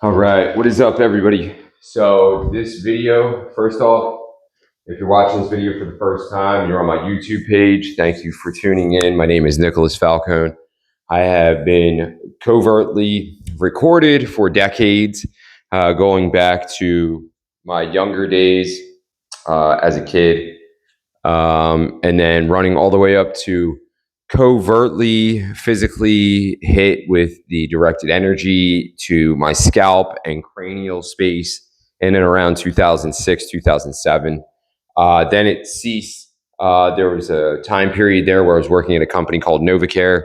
All right, what is up, everybody? So this video, first off, if you're watching this video for the first time, you're on my YouTube page. Thank you for tuning in. My name is Nicholas Falcone. I have been covertly recorded for decades, going back to my younger days as a kid, and then running all the way up to covertly physically hit with the directed energy to my scalp and cranial space in and around 2006, 2007. Then it ceased. There was a time period there where I was working at a company called NovaCare.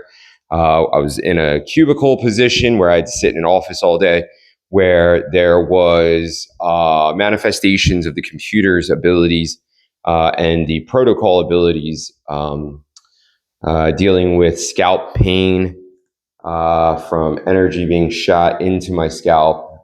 I was in a cubicle position where I had to sit in an office all day, where there was manifestations of the computer's abilities and the protocol abilities, dealing with scalp pain from energy being shot into my scalp.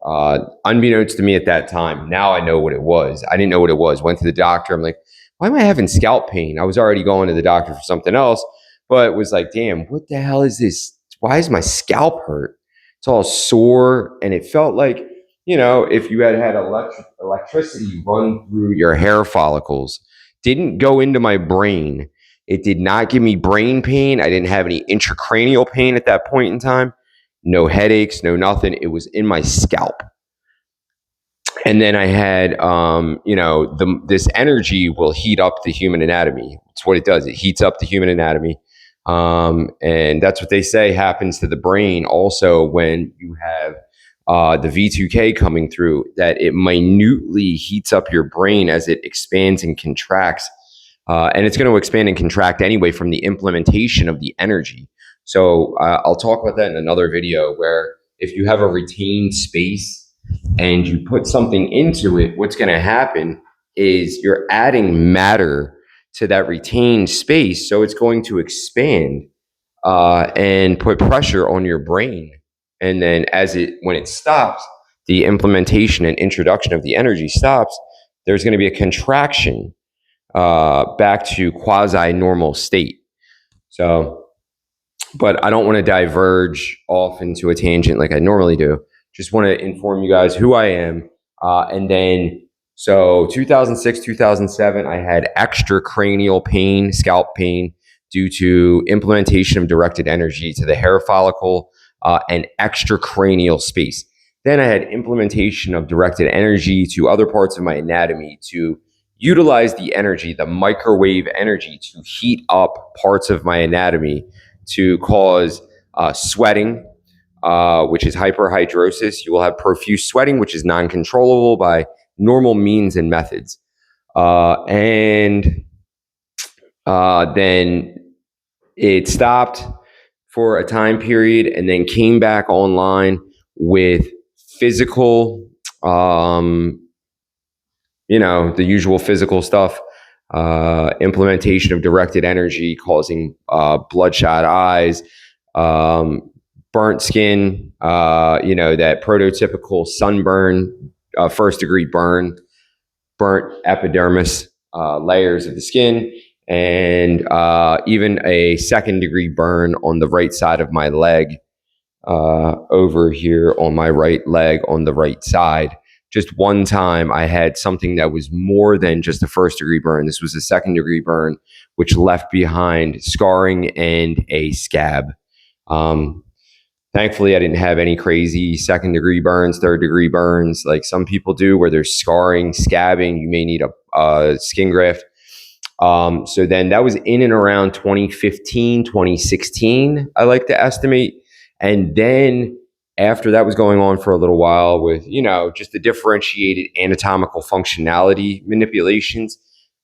Unbeknownst to me at that time, now I know what it was. I didn't know what it was. Went to the doctor. I'm like, why am I having scalp pain? I was already going to the doctor for something else, but it was like, damn, what the hell is this? Why is my scalp hurt? It's all sore. And it felt like, if you had had electricity run through your hair follicles, didn't go into my brain. It did not give me brain pain. I didn't have any intracranial pain at that point in time. No headaches, no nothing. It was in my scalp. And then I had, this energy will heat up the human anatomy. It's what it does. It heats up the human anatomy. And that's what they say happens to the brain also when you have the V2K coming through, that it minutely heats up your brain as it expands and contracts. And it's going to expand and contract anyway from the implementation of the energy. So I'll talk about that in another video, where if you have a retained space and you put something into it, what's going to happen is you're adding matter to that retained space. So it's going to expand and put pressure on your brain. And then when it stops, the implementation and introduction of the energy stops, there's going to be a contraction back to quasi-normal state. So, but I don't want to diverge off into a tangent like I normally do. Just want to inform you guys who I am. And then, so 2006, 2007, I had extracranial pain, scalp pain, due to implementation of directed energy to the hair follicle and extracranial space. Then I had implementation of directed energy to other parts of my anatomy to utilize the energy, the microwave energy, to heat up parts of my anatomy to cause sweating, which is hyperhidrosis. You will have profuse sweating, which is non-controllable by normal means and methods. And then it stopped for a time period and then came back online with physical, the usual physical stuff, implementation of directed energy causing bloodshot eyes, burnt skin, that prototypical sunburn, first degree burnt epidermis layers of the skin, and even a second degree burn on the right side of my leg, over here on my right leg on the right side. Just one time I had something that was more than just a first degree burn. This was a second degree burn, which left behind scarring and a scab. Thankfully, I didn't have any crazy second degree burns, third degree burns like some people do, where there's scarring, scabbing. You may need a skin graft. So then that was in and around 2015, 2016, I like to estimate. And then after that was going on for a little while with, just the differentiated anatomical functionality manipulations,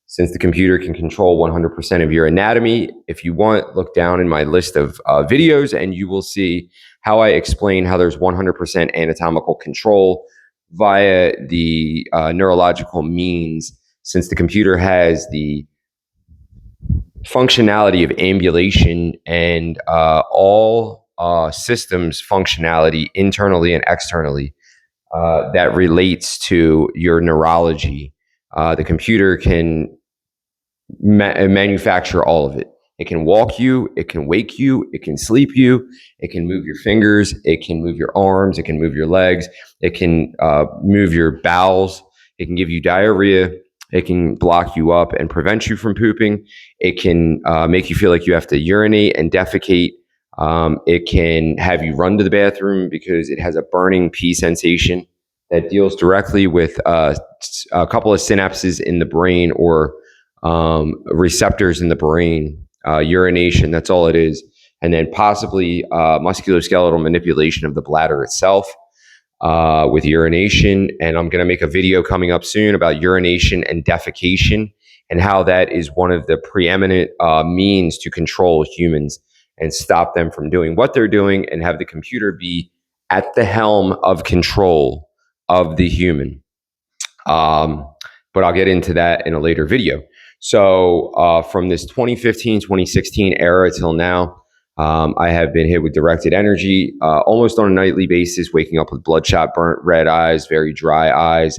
since the computer can control 100% of your anatomy. If you want, look down in my list of videos and you will see how I explain how there's 100% anatomical control via the neurological means, since the computer has the functionality of ambulation and all systems functionality internally and externally that relates to your neurology. The computer can manufacture all of it. It can walk you, it can wake you, it can sleep you, it can move your fingers, it can move your arms, it can move your legs, it can move your bowels, it can give you diarrhea, it can block you up and prevent you from pooping, it can make you feel like you have to urinate and defecate. It can have you run to the bathroom because it has a burning pee sensation that deals directly with a couple of synapses in the brain or receptors in the brain, urination, that's all it is. And then possibly musculoskeletal manipulation of the bladder itself with urination. And I'm going to make a video coming up soon about urination and defecation and how that is one of the preeminent means to control humans and stop them from doing what they're doing and have the computer be at the helm of control of the human. But I'll get into that in a later video. So from this 2015, 2016 era till now, I have been hit with directed energy almost on a nightly basis, waking up with bloodshot, burnt red eyes, very dry eyes,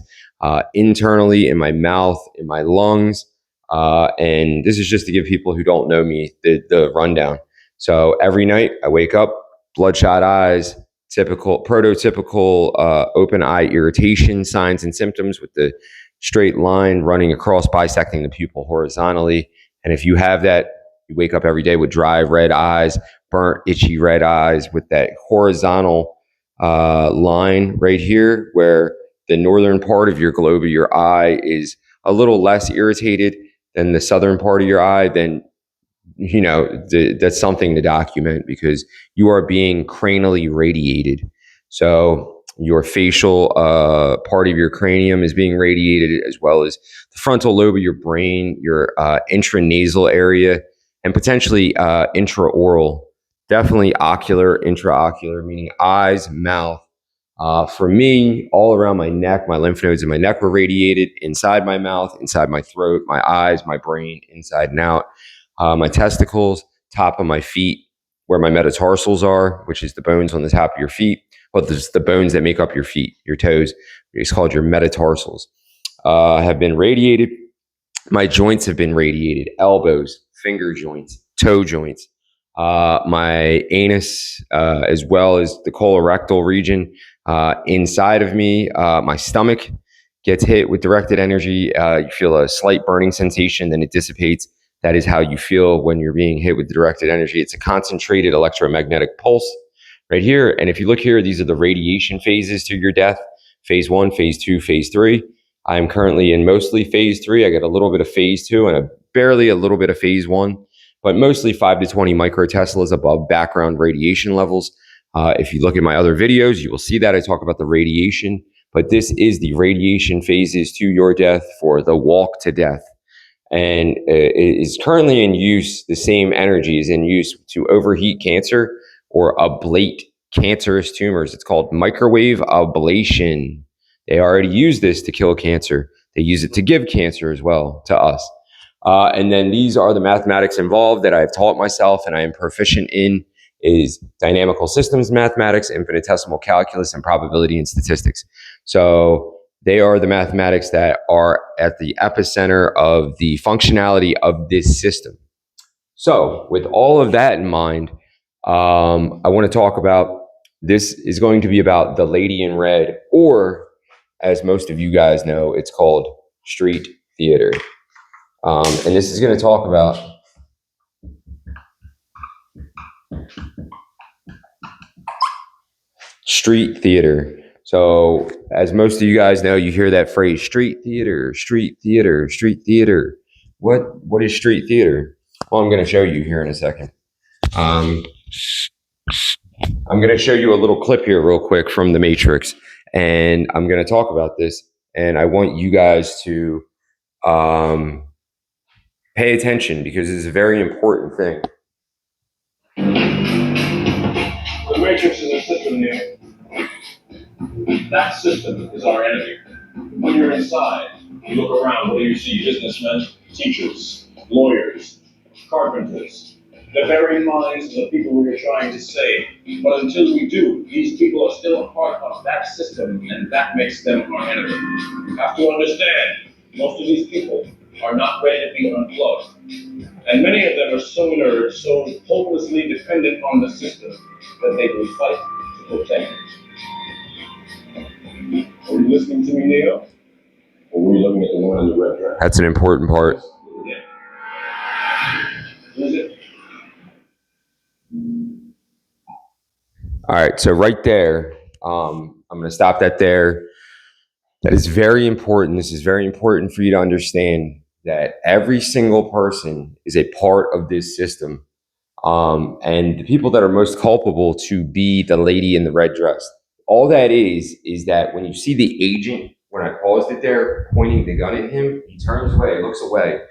internally in my mouth, in my lungs. And this is just to give people who don't know me the rundown. So every night I wake up, bloodshot eyes, prototypical open eye irritation signs and symptoms with the straight line running across, bisecting the pupil horizontally. And if you have that, you wake up every day with dry red eyes, burnt, itchy red eyes with that horizontal line right here where the northern part of your globe of your eye is a little less irritated than the southern part of your eye, then that's something to document because you are being cranially radiated. So your facial part of your cranium is being radiated, as well as the frontal lobe of your brain, your intranasal area, and potentially intraoral. Definitely ocular, intraocular, meaning eyes, mouth. For me, all around my neck, my lymph nodes in my neck were radiated, inside my mouth, inside my throat, my eyes, my brain, inside and out. My testicles, top of my feet, where my metatarsals are, which is the bones on the top of your feet. Well, there's the bones that make up your feet, your toes. It's called your metatarsals. Have been radiated. My joints have been radiated. Elbows, finger joints, toe joints. My anus, as well as the colorectal region inside of me. My stomach gets hit with directed energy. You feel a slight burning sensation, then it dissipates. That is how you feel when you're being hit with directed energy. It's a concentrated electromagnetic pulse right here. And if you look here, these are the radiation phases to your death. Phase 1, phase 2, phase 3. I'm currently in mostly phase 3. I get a little bit of phase 2 and barely a little bit of phase 1, but mostly 5 to 20 microteslas above background radiation levels. If you look at my other videos, you will see that I talk about the radiation, but this is the radiation phases to your death for the walk to death. And it is currently in use. The same energy is in use to overheat cancer or ablate cancerous tumors. It's called microwave ablation. They already use this to kill cancer. They use it to give cancer as well to us. And then these are the mathematics involved that I've taught myself and I am proficient in is dynamical systems mathematics, infinitesimal calculus, and probability and statistics. So they are the mathematics that are at the epicenter of the functionality of this system. So with all of that in mind, I want to talk about, this is going to be about the Lady in Red, or as most of you guys know, it's called street theater. And this is going to talk about street theater. So as most of you guys know, you hear that phrase, street theater, street theater, street theater. What is street theater? Well, I'm going to show you here in a second. I'm going to show you a little clip here real quick from The Matrix, and I'm going to talk about this, and I want you guys to pay attention because it's a very important thing. The Matrix is a system here. That system is our enemy. When you're inside, you look around, what do you see? Businessmen, teachers, lawyers, carpenters. The very minds of the people we are trying to save. But until we do, these people are still a part of that system, and that makes them our enemy. You have to understand, most of these people are not ready to be unplugged. And many of them are so inert, so hopelessly dependent on the system that they will fight to protect it. Are you listening to me, Neo? Or were you looking at the one in the red dress? That's an important part. Yeah. Is it? All right, so right there, I'm going to stop that there. That is very important. This is very important for you to understand that every single person is a part of this system. And the people that are most culpable to be the lady in the red dress. All that is that when you see the agent, when I paused it there, pointing the gun at him, he turns away, looks away.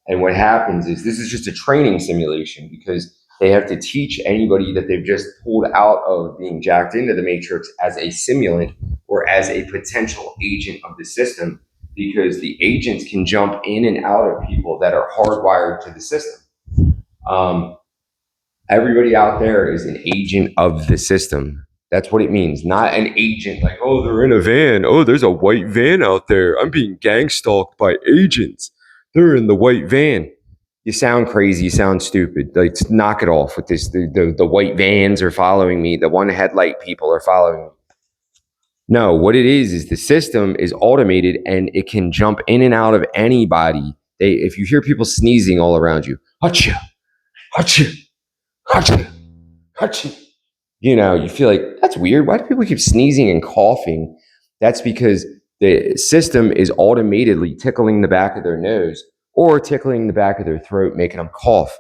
And what happens is this is just a training simulation because they have to teach anybody that they've just pulled out of being jacked into the matrix as a simulant or as a potential agent of the system, because the agents can jump in and out of people that are hardwired to the system. Everybody out there is an agent of the system. That's what it means. Not an agent like, oh, they're in a van. Oh, there's a white van out there. I'm being gang stalked by agents. They're in the white van. You sound crazy. You sound stupid. Like, knock it off with this. The white vans are following me. The one headlight people are following me. No, what it is the system is automated and it can jump in and out of anybody. If you hear people sneezing all around you, achoo, achoo, achoo, achoo, you feel like that's weird. Why do people keep sneezing and coughing? That's because the system is automatically tickling the back of their nose or tickling the back of their throat, making them cough.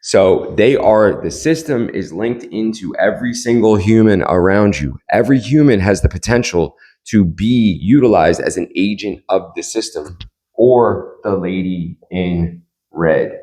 So the system is linked into every single human around you. Every human has the potential to be utilized as an agent of the system or the lady in red.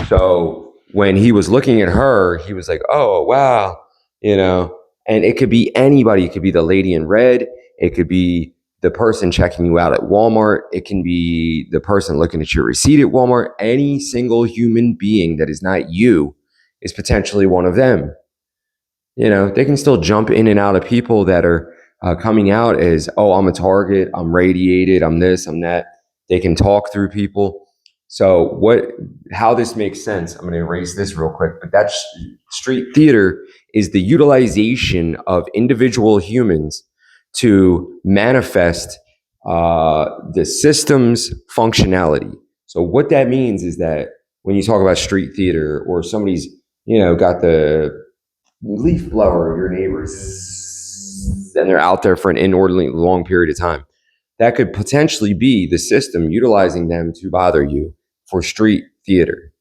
So when he was looking at her, he was like, oh, wow, and it could be anybody. It could be the lady in red. It could be the person checking you out at Walmart. It can be the person looking at your receipt at Walmart. Any single human being that is not you is potentially one of them. They can still jump in and out of people that are coming out as, oh, I'm a target, I'm radiated, I'm this, I'm that. They can talk through people. So how this makes sense, I'm going to erase this real quick, but that's street theater is the utilization of individual humans to manifest the system's functionality. So what that means is that when you talk about street theater or somebody's, got the leaf blower of your neighbors and they're out there for an inordinately long period of time, that could potentially be the system utilizing them to bother you for street theater.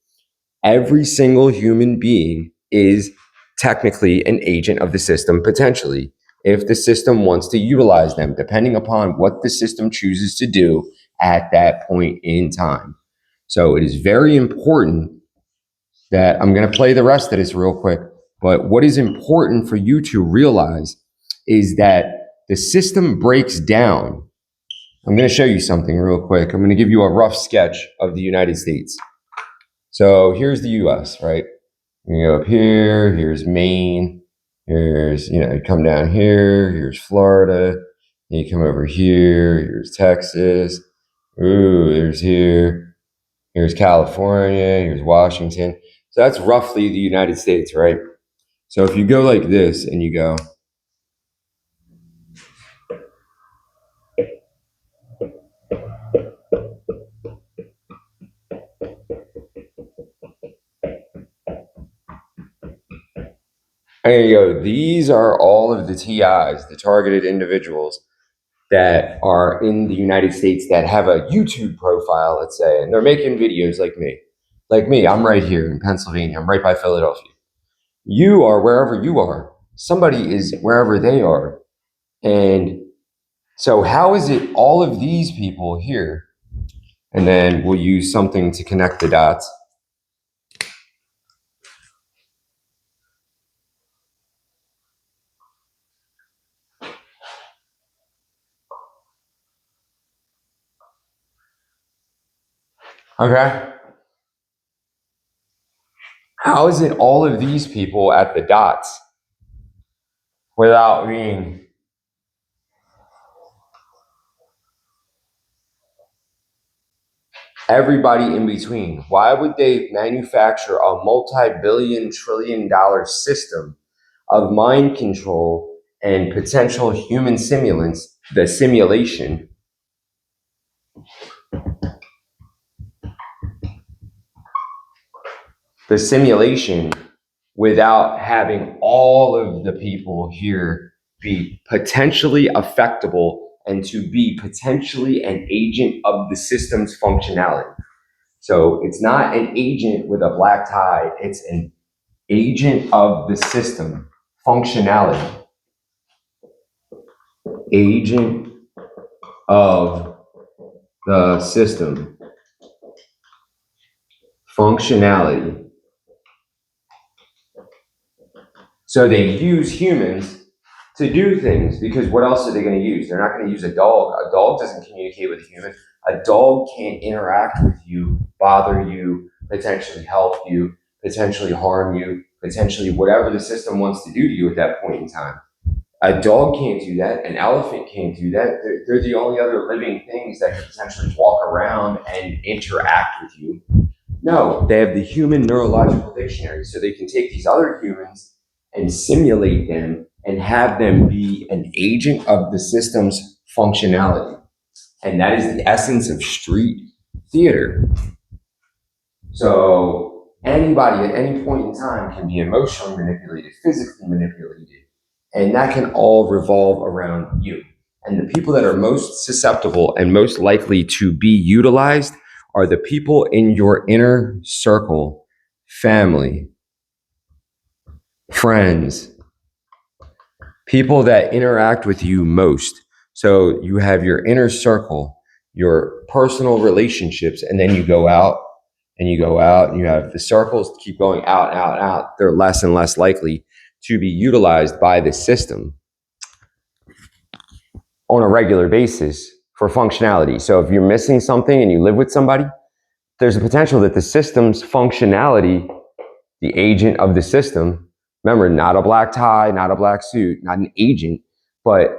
Every single human being is technically an agent of the system, potentially, if the system wants to utilize them, depending upon what the system chooses to do at that point in time. So it is very important that I'm going to play the rest of this real quick. But what is important for you to realize is that the system breaks down. I'm going to show you something real quick. I'm going to give you a rough sketch of the United States. So here's the US, right? You go up here, here's Maine, here's, you come down here, here's Florida, you come over here, here's Texas, there's here's California, here's Washington. So that's roughly the United States, right? So if you go like this and you go, and you go, these are all of the TIs, the targeted individuals that are in the United States that have a YouTube profile, let's say, and they're making videos like me. Like me, I'm right here in Pennsylvania. I'm right by Philadelphia. You are wherever you are. Somebody is wherever they are. And so how is it all of these people here? And then we'll use something to connect the dots. Okay. How is it all of these people at the dots without being everybody in between. Why would they manufacture a multi-billion, trillion-dollar system of mind control and potential human simulants, the simulation, without having all of the people here be potentially affectable and to be potentially an agent of the system's functionality? So it's not an agent with a black tie, it's an agent of the system functionality. Agent of the system functionality. So they use humans to do things, because what else are they going to use? They're not going to use a dog. A dog doesn't communicate with a human. A dog can't interact with you, bother you, potentially help you, potentially harm you, potentially whatever the system wants to do to you at that point in time. A dog can't do that. An elephant can't do that. They're the only other living things that can potentially walk around and interact with you. No, they have the human neurological dictionary, so they can take these other humans and simulate them and have them be an agent of the system's functionality. And that is the essence of street theater. So anybody at any point in time can be emotionally manipulated, physically manipulated, and that can all revolve around you. And the people that are most susceptible and most likely to be utilized are the people in your inner circle, family, friends, people that interact with you most. So you have your inner circle, your personal relationships, and then you go out and you go out and you have the circles keep going out, out, out. They're less and less likely to be utilized by the system on a regular basis for functionality. So if you're missing something and you live with somebody, there's a potential that the system's functionality, the agent of the system, remember, not a black tie, not a black suit, not an agent, but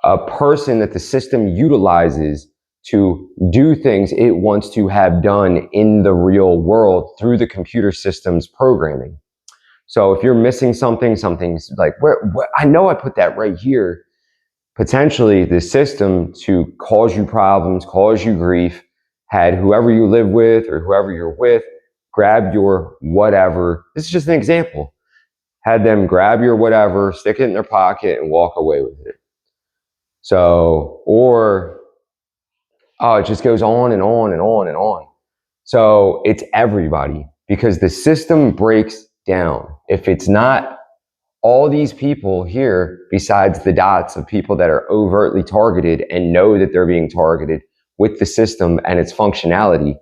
a person that the system utilizes to do things it wants to have done in the real world through the computer system's programming. So if you're missing something, something's like, where I know I put that right here. Potentially the system, to cause you problems, cause you grief, had whoever you live with or whoever you're with grab your whatever. This is just an example. Had them grab your whatever, stick it in their pocket, and walk away with it. So, or, oh, it just goes on and on and on and on. So it's everybody, because the system breaks down. If it's not all these people here, besides the dots of people that are overtly targeted and know that they're being targeted with the system and its functionality,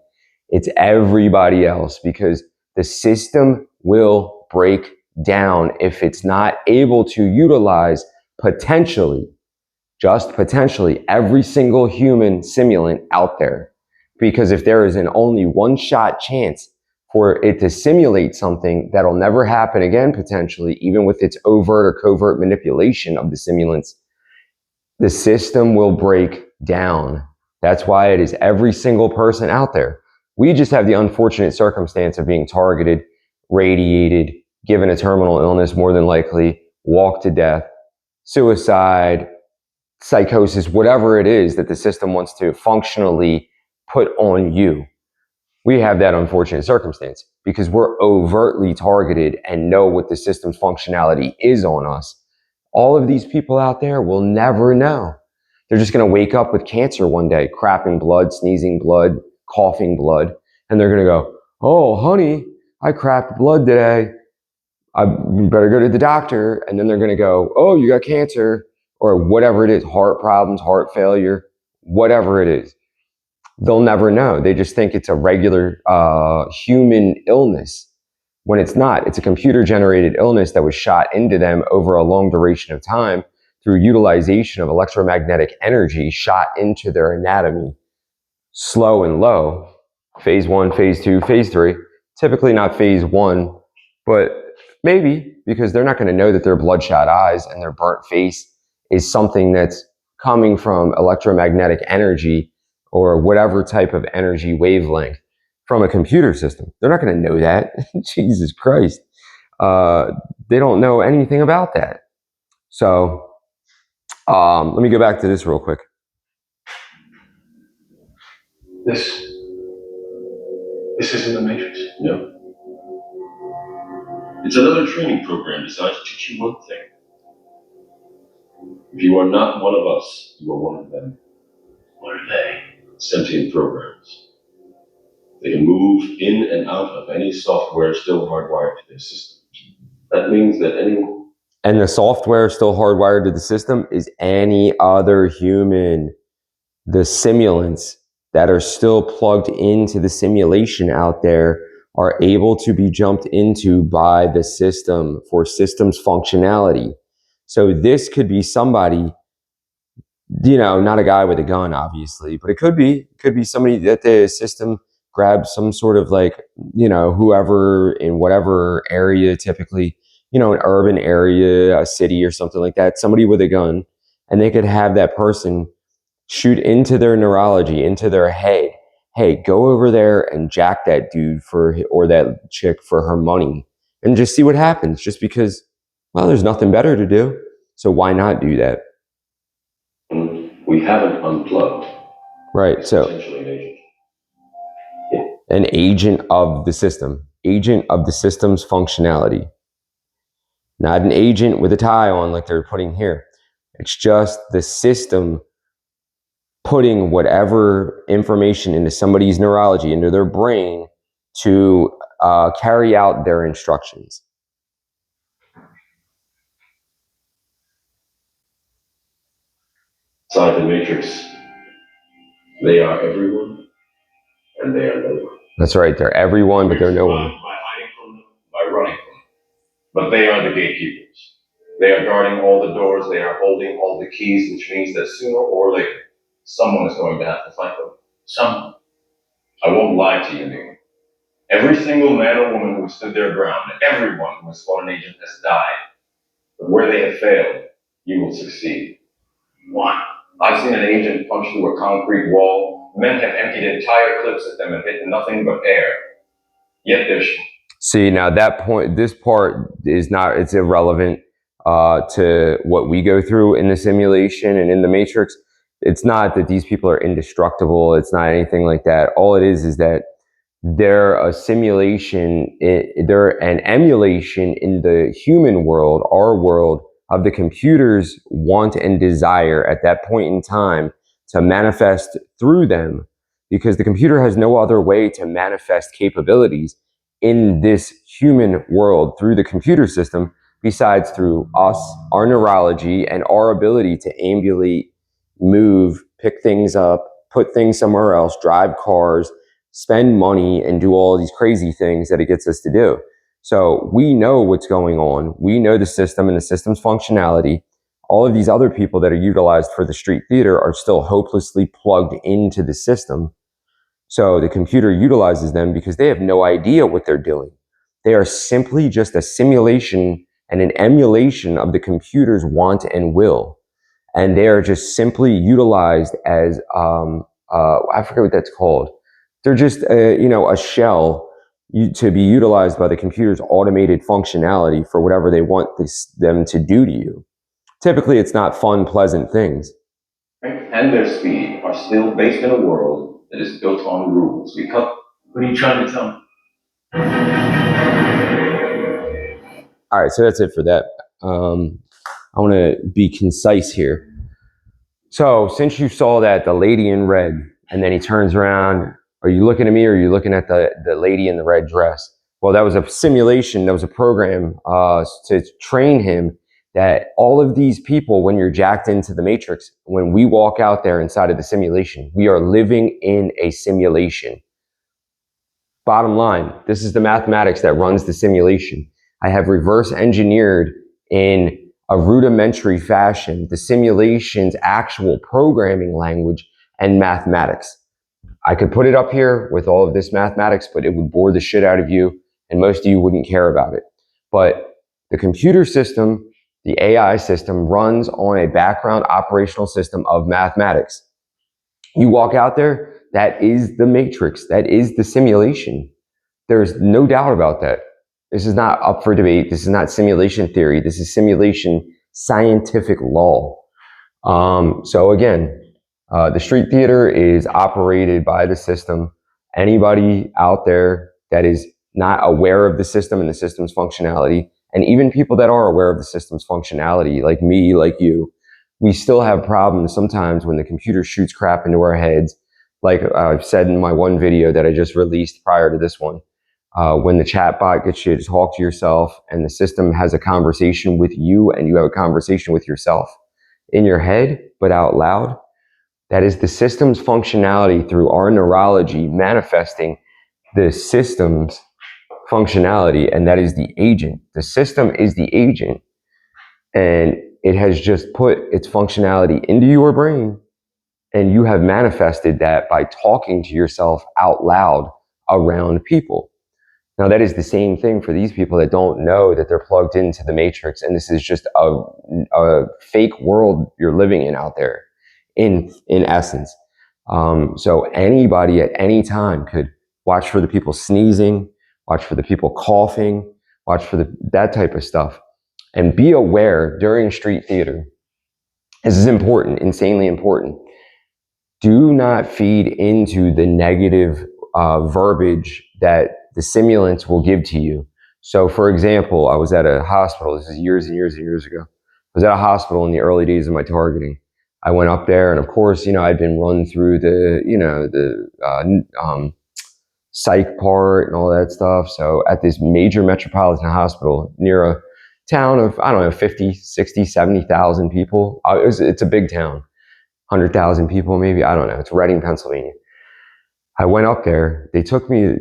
it's everybody else, because the system will break down if it's not able to utilize potentially, just potentially, every single human simulant out there. Because if there is an only one-shot chance for it to simulate something that'll never happen again, potentially, even with its overt or covert manipulation of the simulants, the system will break down. That's why it is every single person out there. We just have the unfortunate circumstance of being targeted, radiated, given a terminal illness, more than likely, walk to death, suicide, psychosis, whatever it is that the system wants to functionally put on you. We have that unfortunate circumstance because we're overtly targeted and know what the system's functionality is on us. All of these people out there will never know. They're just going to wake up with cancer one day, crapping blood, sneezing blood, coughing blood, and they're going to go, "Oh, honey, I crapped blood today. I better go to the doctor." And then they're going to go, "Oh, you got cancer," or whatever it is, heart problems, heart failure, whatever it is. They'll never know. They just think it's a regular human illness, when it's not. It's a computer-generated illness that was shot into them over a long duration of time through utilization of electromagnetic energy shot into their anatomy, slow and low, phase 1, phase 2, phase 3. Typically not phase 1, but maybe, because they're not going to know that their bloodshot eyes and their burnt face is something that's coming from electromagnetic energy or whatever type of energy wavelength from a computer system. They're not going to know that. Jesus Christ. They don't know anything about that. So let me go back to this real quick. This isn't the Matrix. No. It's another training program designed to teach you one thing. If you are not one of us, you are one of them. What are they? Sentient programs. They can move in and out of any software still hardwired to their system. That means that anyone. And the software still hardwired to the system is any other human. The simulants that are still plugged into the simulation out there are able to be jumped into by the system for systems functionality. So this could be somebody, not a guy with a gun, obviously, but it could be somebody that the system grabs some sort of whoever in whatever area, typically, an urban area, a city or something like that, somebody with a gun, and they could have that person shoot into their neurology, into their head. Hey, go over there and jack that dude or that chick for her money and just see what happens, just because, well, there's nothing better to do. So why not do that? We haven't unplugged. Right. So an agent of the system, agent of the system's functionality, not an agent with a tie on like they're putting here. It's just the system putting whatever information into somebody's neurology, into their brain, to carry out their instructions. Inside the Matrix, they are everyone, and they are no one. That's right. They're everyone, but they're no one. By hiding from them, by running from them. But they are the gatekeepers. They are guarding all the doors. They are holding all the keys, which means that sooner or later, someone is going to have to fight them. Someone. I won't lie to you, Neil. Every single man or woman who has stood their ground, everyone who has fought an agent has died. But where they have failed, you will succeed. Why? I've seen an agent punch through a concrete wall. Men have emptied entire clips at them and hit nothing but air. Yet they're... See, now this part is not, it's irrelevant to what we go through in the simulation and in the Matrix. It's not that these people are indestructible. It's not anything like that. All it is that they're a simulation, they're an emulation in the human world, our world, of the computer's want and desire at that point in time to manifest through them, because the computer has no other way to manifest capabilities in this human world through the computer system besides through us, our neurology, and our ability to ambulate, move, pick things up, put things somewhere else, drive cars, spend money, and do all these crazy things that it gets us to do. So we know what's going on. We know the system and the system's functionality. All of these other people that are utilized for the street theater are still hopelessly plugged into the system. So the computer utilizes them because they have no idea what they're doing. They are simply just a simulation and an emulation of the computer's want and will. And they are just simply utilized as, I forget what that's called. They're just, a shell to be utilized by the computer's automated functionality for whatever they want them to do to you. Typically, it's not fun, pleasant things. And their speed are still based in a world that is built on rules. What are you trying to tell me? All right, so that's it for that. I want to be concise here. So since you saw that, the lady in red, and then he turns around, are you looking at me or are you looking at the lady in the red dress? Well, that was a simulation. That was a program to train him that all of these people, when you're jacked into the Matrix, when we walk out there inside of the simulation, we are living in a simulation. Bottom line, this is the mathematics that runs the simulation. I have reverse engineered in a rudimentary fashion the simulation's actual programming language and mathematics. I could put it up here with all of this mathematics, but it would bore the shit out of you, and most of you wouldn't care about it. But the computer system, the AI system, runs on a background operational system of mathematics. You walk out there, that is the matrix. That is the simulation. There's no doubt about that. This is not up for debate. This is not simulation theory. This is simulation scientific law. So again, the street theater is operated by the system. Anybody out there that is not aware of the system and the system's functionality, and even people that are aware of the system's functionality, like me, like you, we still have problems sometimes when the computer shoots crap into our heads. Like I've said in my one video that I just released prior to this one, when the chat bot gets you to talk to yourself and the system has a conversation with you and you have a conversation with yourself in your head, but out loud, that is the system's functionality through our neurology manifesting the system's functionality, and that is the agent. The system is the agent, and it has just put its functionality into your brain, and you have manifested that by talking to yourself out loud around people. Now, that is the same thing for these people that don't know that they're plugged into the matrix, and this is just a fake world you're living in out there, in essence. So anybody at any time could watch for the people sneezing, watch for the people coughing, watch for that type of stuff, and be aware during street theater. This is important, insanely important. Do not feed into the negative verbiage that the simulants will give to you. So, for example, I was at a hospital. This is years and years and years ago. I was at a hospital in the early days of my targeting. I went up there, and of course, I'd been run through the psych part and all that stuff. So, at this major metropolitan hospital near a town of, 50, 60, 70,000 people. It's a big town, 100,000 people maybe. I don't know. It's Reading, Pennsylvania. I went up there. They took me.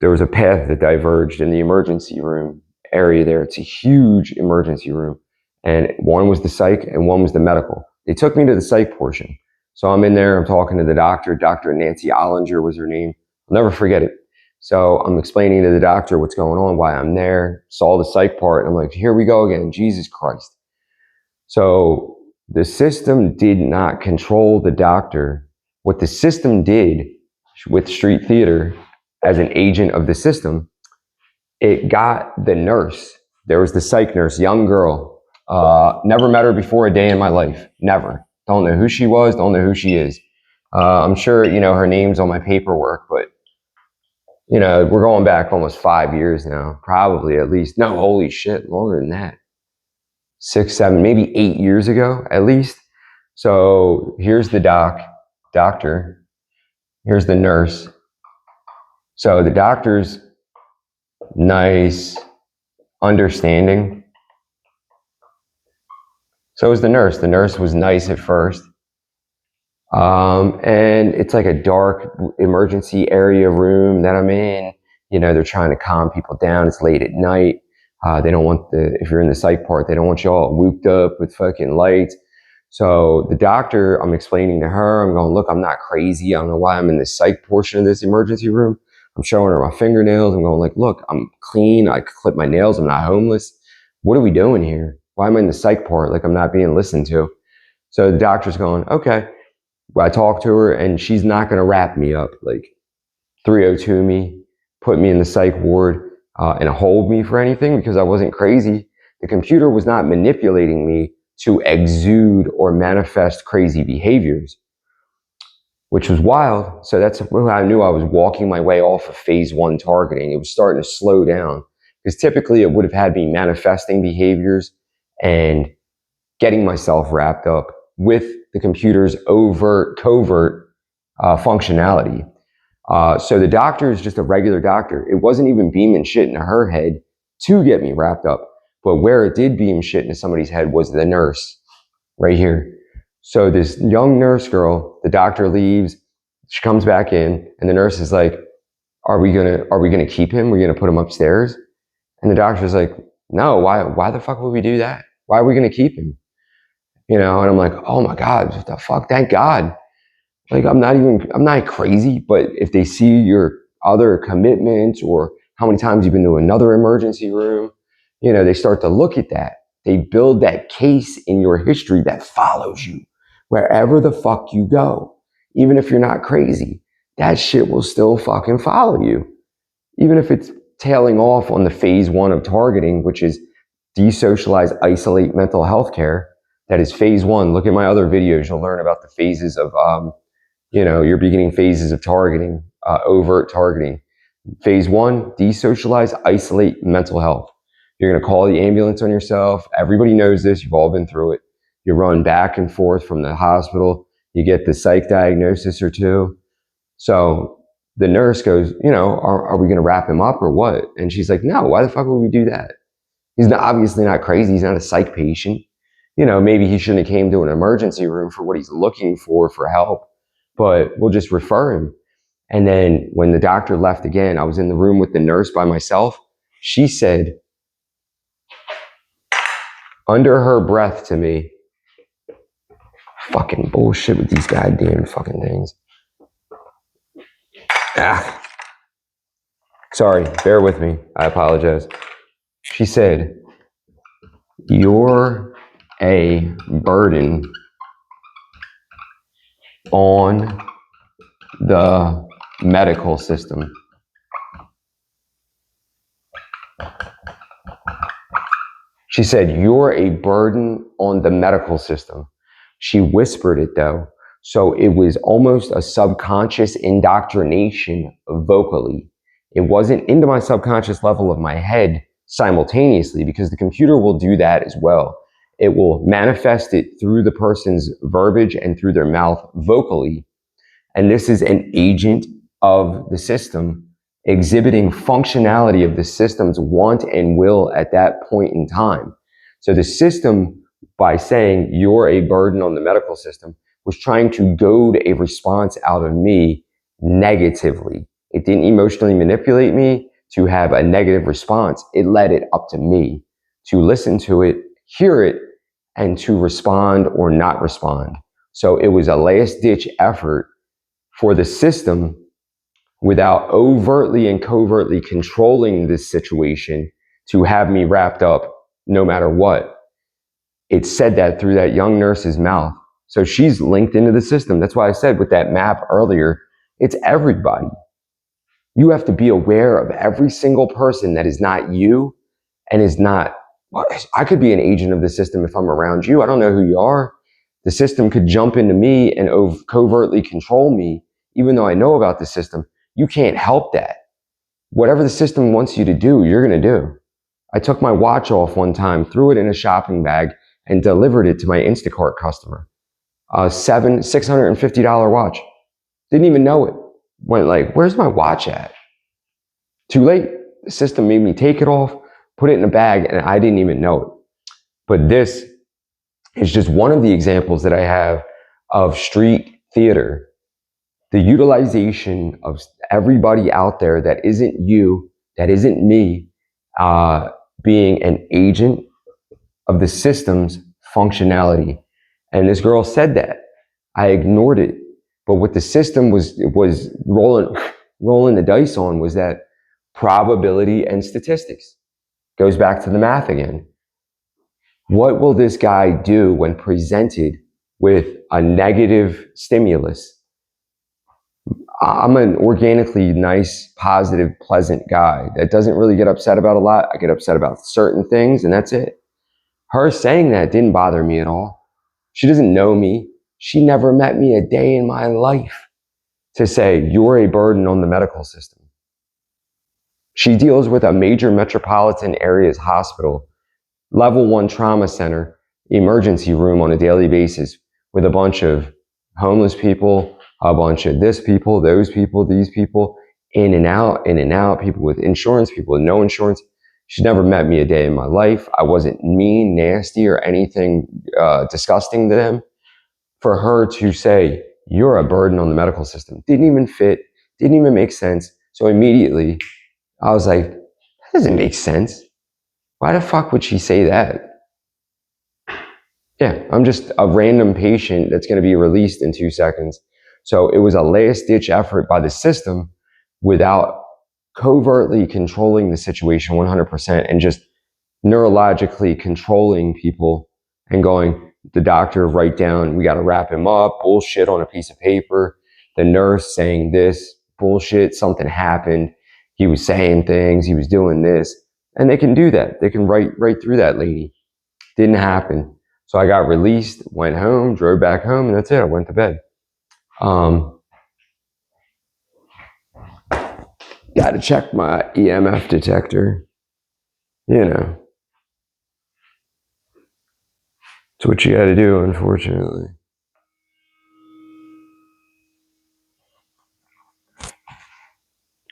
There was a path that diverged in the emergency room area there. It's a huge emergency room. And one was the psych and one was the medical. They took me to the psych portion. So I'm in there. I'm talking to the doctor. Dr. Nancy Ollinger was her name. I'll never forget it. So I'm explaining to the doctor what's going on, why I'm there. Saw the psych part. And I'm like, here we go again. Jesus Christ. So the system did not control the doctor. What the system did with street theater as an agent of the system, it got the nurse. There was the psych nurse, young girl. Never met her before a day in my life. Never. Don't know who she was. Don't know who she is. I'm sure, her name's on my paperwork, but, we're going back almost 5 years now. Probably at least. No, holy shit, longer than that. 6, 7, maybe 8 years ago, at least. So here's the doctor. Here's the nurse. So the doctor's nice, understanding. So was the nurse. The nurse was nice at first. And it's like a dark emergency area room that I'm in. They're trying to calm people down. It's late at night. They don't want if you're in the psych part, they don't want you all whooped up with fucking lights. So the doctor, I'm explaining to her, I'm going, look, I'm not crazy. I don't know why I'm in the psych portion of this emergency room. I'm showing her my fingernails. I'm going like, look, I'm clean. I clip my nails. I'm not homeless. What are we doing here? Why am I in the psych part? Like I'm not being listened to. So the doctor's going, okay. Well, I talked to her and she's not going to wrap me up, like 302 me, put me in the psych ward and hold me for anything because I wasn't crazy. The computer was not manipulating me to exude or manifest crazy behaviors, which was wild. So that's when I knew I was walking my way off of phase 1 targeting. It was starting to slow down because typically it would have had me manifesting behaviors and getting myself wrapped up with the computer's covert functionality. So the doctor is just a regular doctor. It wasn't even beaming shit into her head to get me wrapped up. But where it did beam shit into somebody's head was the nurse right here. So this young nurse girl, the doctor leaves, she comes back in, and the nurse is like, are we gonna keep him? We're gonna put him upstairs? And the doctor's like, no, why the fuck would we do that? Why are we gonna keep him? And I'm like, oh my God, what the fuck? Thank God. Like, I'm not crazy, but if they see your other commitments or how many times you've been to another emergency room, they start to look at that. They build that case in your history that follows you wherever the fuck you go. even if you're not crazy, that shit will still fucking follow you. Even if it's tailing off on the phase 1 of targeting, which is desocialize, isolate mental health care. That is phase 1. Look at my other videos. You'll learn about the phases of, your beginning phases of targeting, overt targeting. Phase 1, desocialize, isolate mental health. You're going to call the ambulance on yourself. Everybody knows this. You've all been through it. You run back and forth from the hospital. You get the psych diagnosis or two. So the nurse goes, are we going to wrap him up or what? And she's like, no, why the fuck would we do that? He's obviously not crazy. He's not a psych patient. Maybe he shouldn't have came to an emergency room for what he's looking for help, but we'll just refer him. And then when the doctor left again, I was in the room with the nurse by myself. She said, under her breath to me, fucking bullshit with these goddamn fucking things. Sorry, bear with me. I apologize. She said, you're a burden on the medical system. She said, you're a burden on the medical system. She whispered it though. So it was almost a subconscious indoctrination vocally. It wasn't into my subconscious level of my head simultaneously, because the computer will do that as well. It will manifest it through the person's verbiage and through their mouth vocally. And this is an agent of the system exhibiting functionality of the system's want and will at that point in time. So the system, by saying you're a burden on the medical system, was trying to goad a response out of me negatively. It didn't emotionally manipulate me to have a negative response. It led it up to me to listen to it, hear it, and to respond or not respond. So it was a last-ditch effort for the system, without overtly and covertly controlling this situation, to have me wrapped up no matter what. It said that through that young nurse's mouth. So she's linked into the system. That's why I said with that map earlier, it's everybody. You have to be aware of every single person that is not you and is not, I could be an agent of the system if I'm around you. I don't know who you are. The system could jump into me and covertly control me, even though I know about the system. You can't help that. Whatever the system wants you to do, you're going to do. I took my watch off one time, threw it in a shopping bag, and delivered it to my Instacart customer. A $650 watch. Didn't even know it. Went like, where's my watch at? Too late. The system made me take it off, put it in a bag, and I didn't even know it. But this is just one of the examples that I have of street theater. The utilization of everybody out there that isn't you, that isn't me, being an agent of the system's functionality. And this girl said that. I ignored it. But what the system was rolling the dice on was that probability and statistics. Goes back to the math again. What will this guy do when presented with a negative stimulus? I'm an organically nice, positive, pleasant guy that doesn't really get upset about a lot. I get upset about certain things, and that's it. Her saying that didn't bother me at all. She doesn't know me. She never met me a day in my life to say, you're a burden on the medical system. She deals with a major metropolitan area's hospital, level 1 trauma center, emergency room on a daily basis with a bunch of homeless people, a bunch of this people, those people, these people, in and out, people with insurance, people with no insurance. She's never met me a day in my life. I wasn't mean, nasty, or anything disgusting to them. For her to say, you're a burden on the medical system, didn't even fit, didn't even make sense. So immediately, I was like, that doesn't make sense. Why the fuck would she say that? Yeah, I'm just a random patient that's going to be released in 2 seconds. So it was a last-ditch effort by the system without covertly controlling the situation 100% and just neurologically controlling people and going, the doctor, write down, we got to wrap him up, bullshit on a piece of paper. the nurse saying this bullshit, something happened, he was saying things, he was doing this, and they can do that. They can write right through that lady. Didn't happen. So I got released, went home, drove back home, and that's it. I went to bed. Got to check my EMF detector. You know, it's what you got to do, unfortunately.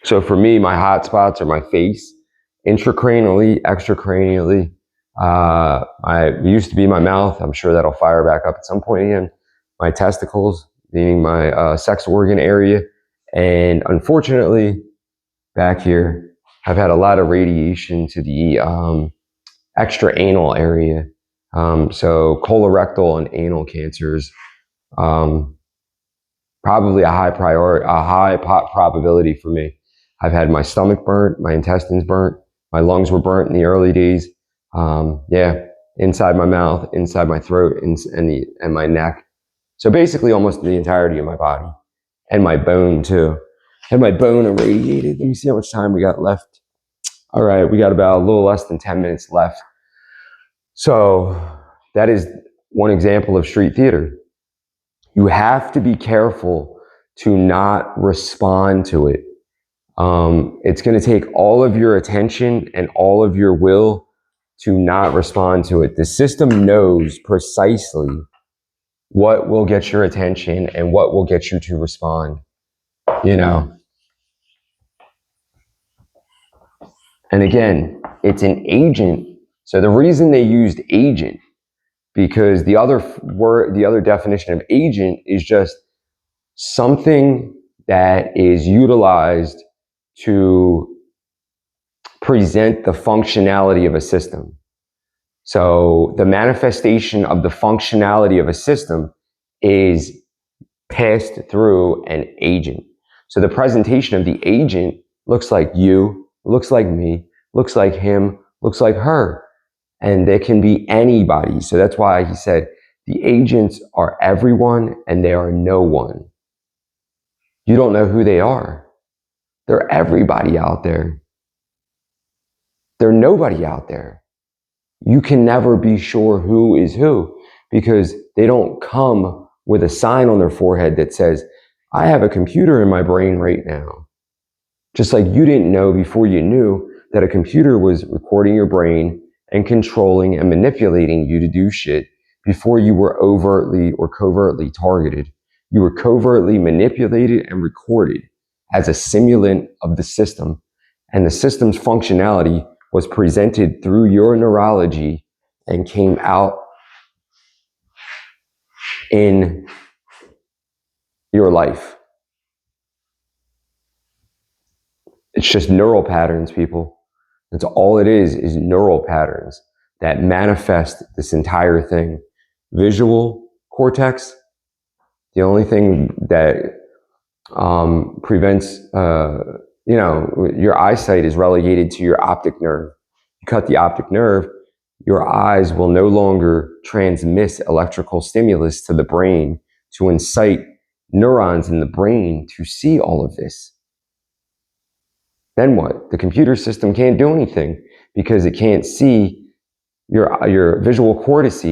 So for me, my hot spots are my face, intracranially, extracranially. I used to be my mouth. I'm sure that'll fire back up at some point again. My testicles, meaning my sex organ area. And unfortunately, back here, I've had a lot of radiation to the extra anal area. So colorectal and anal cancers, probably a high probability for me. I've had my stomach burnt, my intestines burnt, my lungs were burnt in the early days. Inside my mouth, inside my throat, and my neck. So basically almost the entirety of my body. And my bone too. And my bone irradiated. Let me see how much time we got left. All right, we got about a little less than 10 minutes left. So that is one example of street theater. You have to be careful to not respond to it. It's going to take all of your attention and all of your will to not respond to it. The system knows precisely what will get your attention and what will get you to respond, you know. And again, it's an agent. So the reason they used agent, because the other definition of agent is just something that is utilized to present the functionality of a system. So the manifestation of the functionality of a system is passed through an agent. So the presentation of the agent looks like you, looks like me, looks like him, looks like her. And they can be anybody. So that's why he said the agents are everyone and they are no one. You don't know who they are. They're everybody out there. They're nobody out there. You can never be sure who is who because they don't come with a sign on their forehead that says, I have a computer in my brain right now. Just like you didn't know before you knew that a computer was recording your brain and controlling and manipulating you to do shit before you were overtly or covertly targeted. You were covertly manipulated and recorded as a simulant of the system, and the system's functionality was presented through your neurology and came out in your life. It's just neural patterns, people. That's all it is neural patterns that manifest this entire thing. Visual cortex, the only thing that prevents, your eyesight is relegated to your optic nerve. You cut the optic nerve, your eyes will no longer transmit electrical stimulus to the brain to incite neurons in the brain to see all of this. Then what? The computer system can't do anything because it can't see. Your visual cortice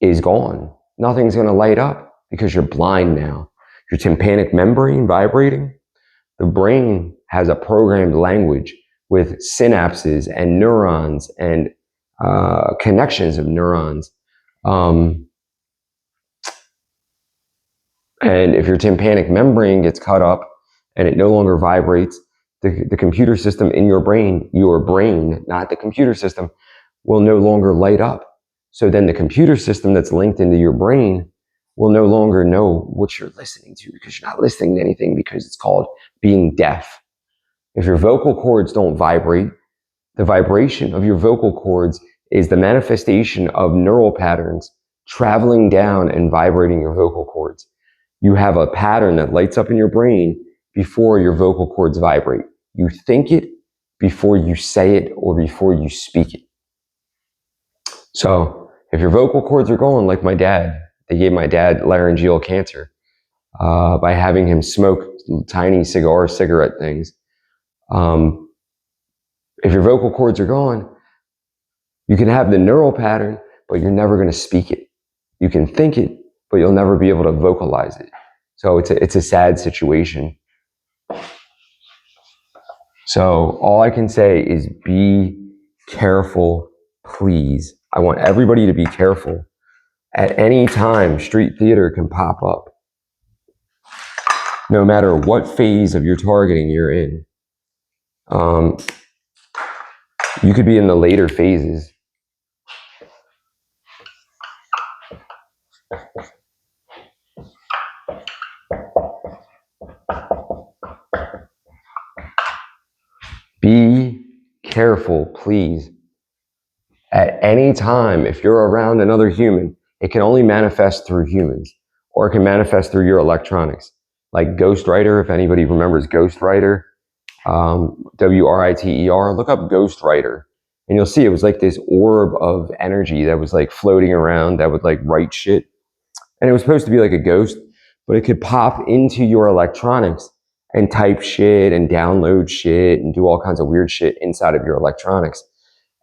is gone. Nothing's going to light up because you're blind now. Your tympanic membrane vibrating. The brain has a programmed language with synapses and neurons and connections of neurons. And if your tympanic membrane gets cut up and it no longer vibrates, the computer system in your brain, not the computer system, will no longer light up. So then the computer system that's linked into your brain will no longer know what you're listening to because you're not listening to anything because it's called being deaf. If your vocal cords don't vibrate, the vibration of your vocal cords is the manifestation of neural patterns traveling down and vibrating your vocal cords. You have a pattern that lights up in your brain before your vocal cords vibrate. You think it before you say it or before you speak it. So if your vocal cords are going like my dad, they gave my dad laryngeal cancer. by having him smoke tiny cigarette things. If your vocal cords are gone, you can have the neural pattern, but you're never going to speak it. You can think it, but you'll never be able to vocalize it. So it's a sad situation. So all I can say is be careful, please. I want everybody to be careful. At any time, street theater can pop up. No matter what phase of your targeting you're in. You could be in the later phases. Be careful, please. At any time, if you're around another human, it can only manifest through humans, or it can manifest through your electronics. Like Ghost Rider, if anybody remembers Ghost Rider, WRITER, look up Ghost Rider, and you'll see it was like this orb of energy that was like floating around that would like write shit. And it was supposed to be like a ghost, but it could pop into your electronics and type shit and download shit and do all kinds of weird shit inside of your electronics.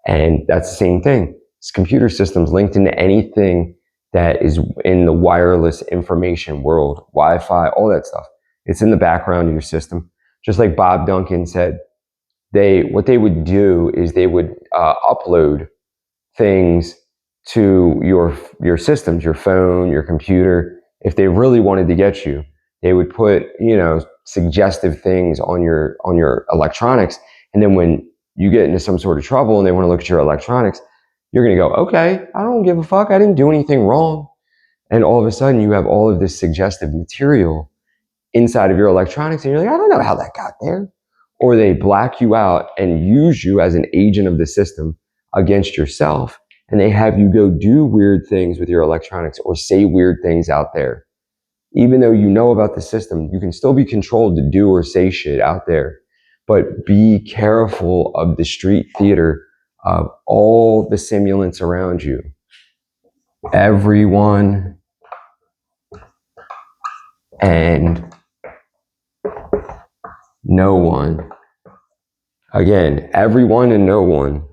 And that's the same thing. It's computer systems linked into anything that is in the wireless information world, Wi-Fi, all that stuff. It's in the background of your system. Just like Bob Duncan said, what they would do is they would upload things to your systems, your phone, your computer. If they really wanted to get you, they would put, suggestive things on your electronics. And then when you get into some sort of trouble and they want to look at your electronics, you're going to go, okay, I don't give a fuck. I didn't do anything wrong. And all of a sudden you have all of this suggestive material inside of your electronics and you're like, I don't know how that got there. Or they black you out and use you as an agent of the system against yourself. And they have you go do weird things with your electronics or say weird things out there. Even though you know about the system, you can still be controlled to do or say shit out there. But be careful of the street theater of all the simulants around you. Everyone and no one. Again, everyone and no one.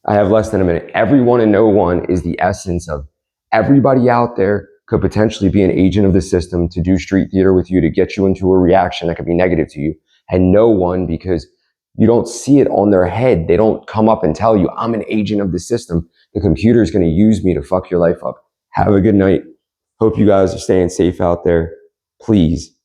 I have less than a minute. Everyone and no one is the essence of everybody out there could potentially be an agent of the system to do street theater with you, to get you into a reaction that could be negative to you. And no one, because you don't see it on their head. They don't come up and tell you, I'm an agent of the system. The computer is going to use me to fuck your life up. Have a good night. Hope you guys are staying safe out there. Please